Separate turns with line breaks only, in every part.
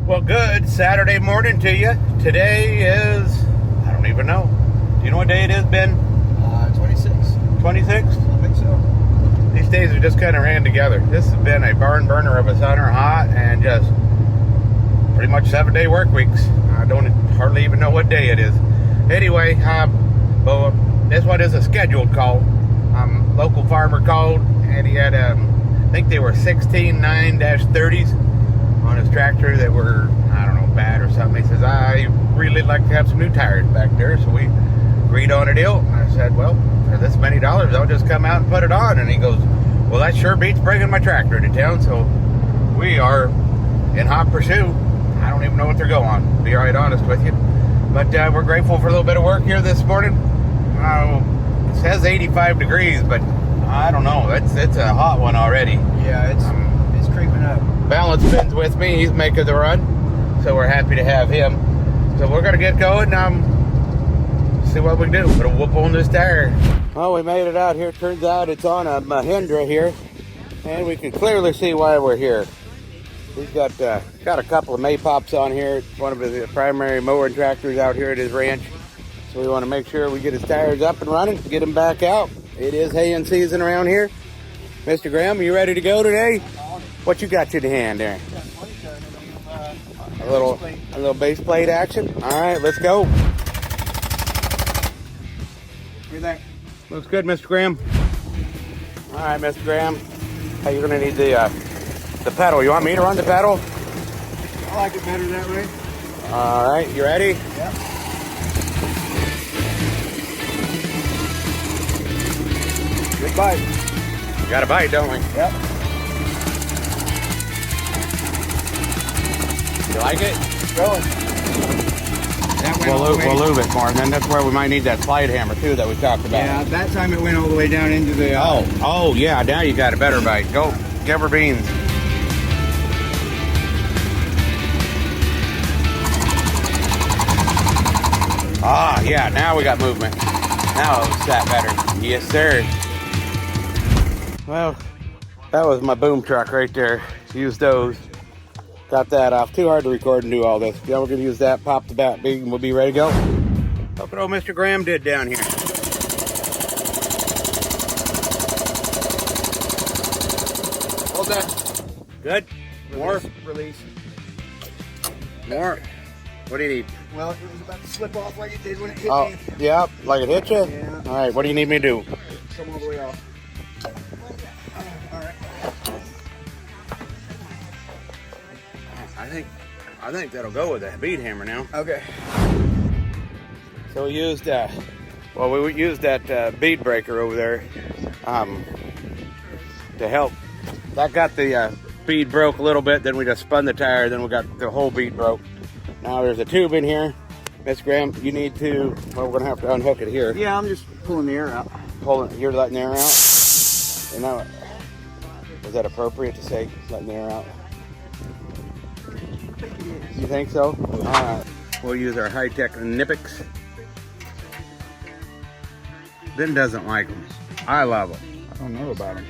Well, good Saturday morning to you. Today is, I don't even know. Do you know what day it is, Ben?
26.
26?
I think so.
These days have just kind of ran together. This has been a barn burner of a summer, hot, and just pretty much 7-day work weeks. I don't hardly even know what day it is. Anyway, but this one is a scheduled call. Local farmer called, and he had, I think they were 16 9-30s on his tractor that were, I don't know, bad or something. He says, I really like to have some new tires back there. So we agreed on a deal. And I said, well, for this many dollars, I'll just come out and put it on. And he goes, well, that sure beats bringing my tractor to town. So we are in hot pursuit. I don't even know what they're going, to be right honest with you. But we're grateful for a little bit of work here this morning. It says 85 degrees, but I don't know. It's a hot one already.
Yeah, it's creeping up.
Balance Ben's with me. He's making the run, so we're happy to have him. So we're gonna get going. See what we can do. Put a whoop on this tire. Well, we made it out here. Turns out it's on a Mahindra here, and we can clearly see why we're here. He's got a couple of maypops on here. It's one of his primary mowing tractors out here at his ranch. So we want to make sure we get his tires up and running, get him back out. It is haying season around here. Mr. Graham, you ready to go today? What you got in the hand there? A little base plate action. All right, let's go.
What do you think?
Looks good, Mr. Graham. All right, Mr. Graham. Hey, you're gonna need the pedal. You want me to run the pedal?
I like it better that way.
All right, you ready?
Yep. Good bite.
We got a bite, don't we?
Yep.
You like it?
It's going.
We'll lube it more, and then that's where we might need that slide hammer too that we talked about.
Yeah, that time it went all the way down into the...
Oh, yeah, now you got a better bite. Go, give her beans. Ah, yeah, now we got movement. Now it's that better. Yes, sir. Well, that was my boom truck right there. Used those. Got that off. Too hard to record and do all this. Yeah, we're going to use that, pop the back bead, and we'll be ready to go. Look what old Mr. Graham did down here. Hold that. Good. More.
Release.
More. What do you need?
Well, it was about to slip off like it did when it hit
Oh,
me.
yeah, like it hit you?
Yeah.
All right, what do you need me to do?
Come all the way off. All right.
I think that'll go with that bead hammer now.
Okay.
So we used we used that bead breaker over there to help. That got the bead broke a little bit. Then we just spun the tire. Then we got the whole bead broke. Now there's a tube in here. Miss Graham, you need to. Well, we're gonna have to unhook it here.
Yeah, I'm just pulling the air out.
You're letting the air out. And now, is that appropriate to say letting the air out? You think so? All right. We'll use our high-tech Nippics. Ben doesn't like them. I love them.
I don't know about them.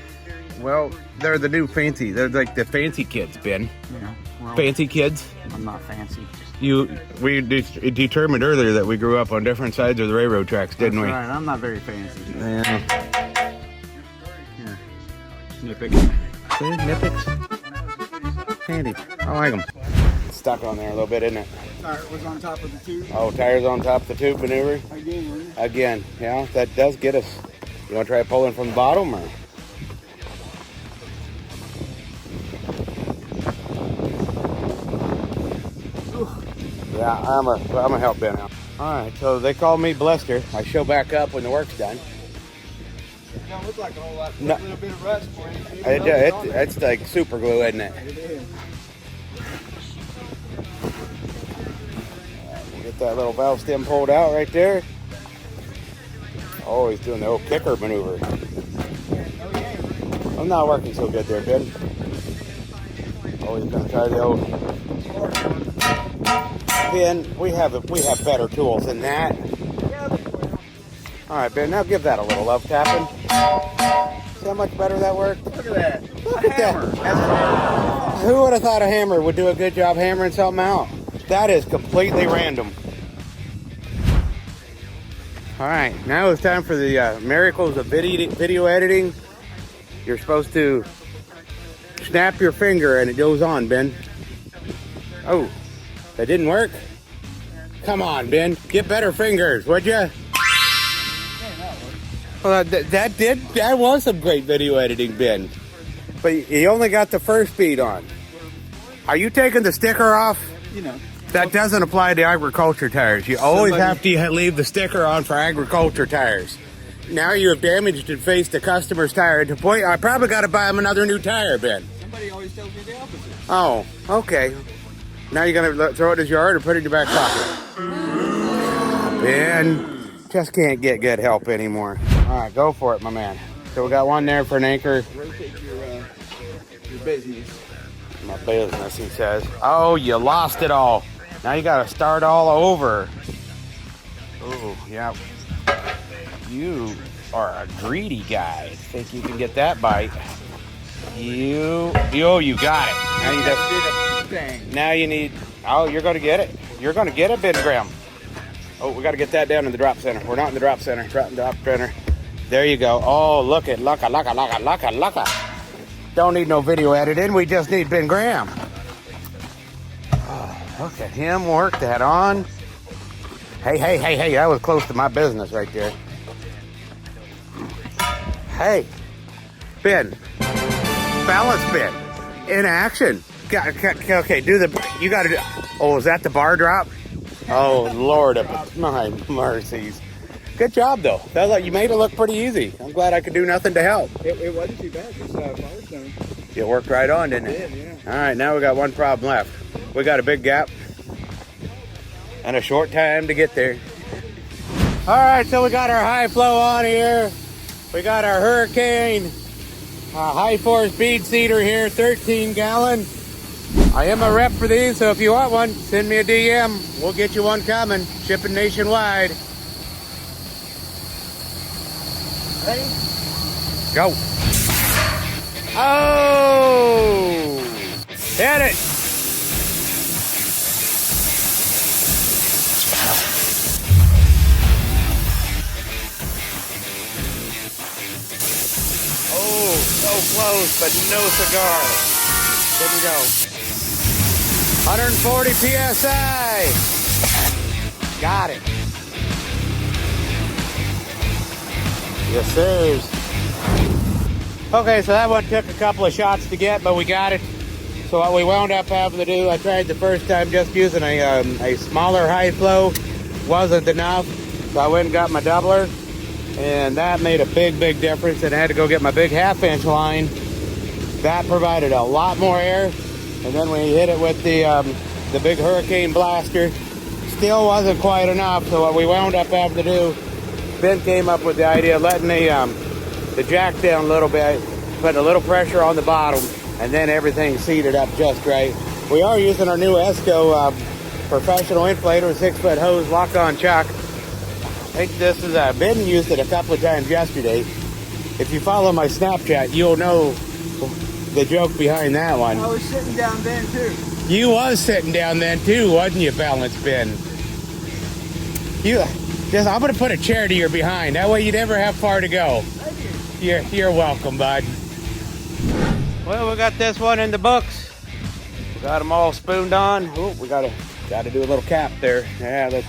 Well, they're the new fancy. They're like the fancy kids, Ben.
Yeah. Well,
Fancy kids.
I'm not fancy.
We determined earlier that we grew up on different sides of the railroad tracks, didn't we?
Right. I'm not very fancy.
Yeah.
Here. Nippic.
See, Nippics. Handy. I like them. It's stuck on there a little bit, isn't it?
Tire was on top of the tube.
Oh, tires on top of the tube maneuver? Again, yeah, that does get us. You want to try pulling from the bottom, or? Yeah, I'm gonna help Ben out. All right, so they call me Blister. I show back up when the work's done.
It don't look like a whole lot.
No.
A little bit of rust for you.
It's like super glue, isn't it?
It is.
Get that little valve stem pulled out right there. Oh, he's doing the old kicker maneuver.
Oh yeah.
I'm not working so good there, Ben. Oh, he's gonna try the old. Ben, we have better tools than that. All right, Ben, now give that a little love tapping. See how much better that worked?
Look at that.
Look at that. Who would have thought a hammer would do a good job hammering something out? That is completely random. All right, now it's time for the miracles of video editing. You're supposed to snap your finger and it goes on, Ben. Oh, that didn't work? Come on, Ben, get better fingers, would you? Well, that was some great video editing, Ben. But you only got the first bead on. Are you taking the sticker off?
You know.
That doesn't apply to agriculture tires. You always have to leave the sticker on for agriculture tires. Now you have damaged and faced the customer's tire to the point I probably got to buy him another new tire, Ben.
Somebody always tells me the opposite.
Oh, okay. Now you're going to throw it in his yard or put it in your back pocket? Ben, just can't get good help anymore. All right, go for it, my man. So we got one there for an anchor.
Rotate your business.
My business, he says. Oh, you lost it all. Now you got to start all over. Oh, yeah. You are a greedy guy. Think you can get that bite? You got it. Now you just. Now you need. Oh, you're going to get it. You're going to get it, Ben Graham. Oh, we got to get that down in the drop center. We're not in the drop center. Drop center. There you go. Oh, look at lucka. Don't need no video editing. We just need Ben Graham. Oh, look at him work that on. Hey. That was close to my business right there. Hey, Ben. Balance Ben. In action. Okay, do the. You got to do. Oh, is that the bar drop? Oh, Lord of my mercies. Good job, though. That was like you made it look pretty easy. I'm glad I could do nothing to help.
It wasn't too bad. Just Firestone.
It worked right on, didn't it?
It did, yeah.
All right, now we got one problem left. We got a big gap and a short time to get there. All right, so we got our high flow on here. We got our Hurricane high force bead seeder here, 13 gallon. I am a rep for these, so if you want one, send me a DM. We'll get you one coming, shipping nationwide.
Ready?
Go. Oh! Hit it! Oh, so close, but no cigar. Didn't go. 140 PSI. Got it. Yes, sir. Okay, so that one took a couple of shots to get, but we got it. So what we wound up having to do, I tried the first time just using a smaller high flow. Wasn't enough, so I went and got my doubler, and that made a big difference. And I had to go get my big 1/2-inch line. That provided a lot more air, and then we hit it with the big Hurricane blaster. Still wasn't quite enough, so what we wound up having to do, Ben came up with the idea of letting the jack down a little bit, putting a little pressure on the bottom, and then everything seated up just right. We are using our new Esco professional inflator with 6-foot hose, lock-on chuck. I think this is, Ben used it a couple of times yesterday. If you follow my Snapchat, you'll know the joke behind that one.
I was sitting down then too.
You was sitting down then too, wasn't you, Balance Ben? I'm gonna put a chair to your behind. That way you never have far to go. You're welcome, bud. Well, we got this one in the books. We got them all spooned on. Oh, we gotta do a little cap there. Yeah,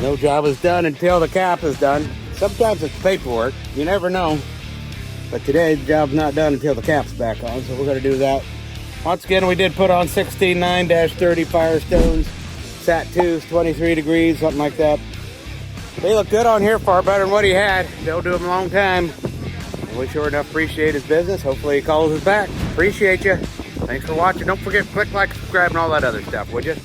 no job is done until the cap is done. Sometimes it's paperwork. You never know. But today the job's not done until the cap's back on, so we're gonna do that. Once again, we did put on 16.9-30 Firestones. Sat 2s, 23 degrees, something like that. They look good on here, far better than what he had. They'll do them a long time. And we sure enough appreciate his business. Hopefully he calls us back. Appreciate you. Thanks for watching. Don't forget to click like, subscribe, and all that other stuff, would you?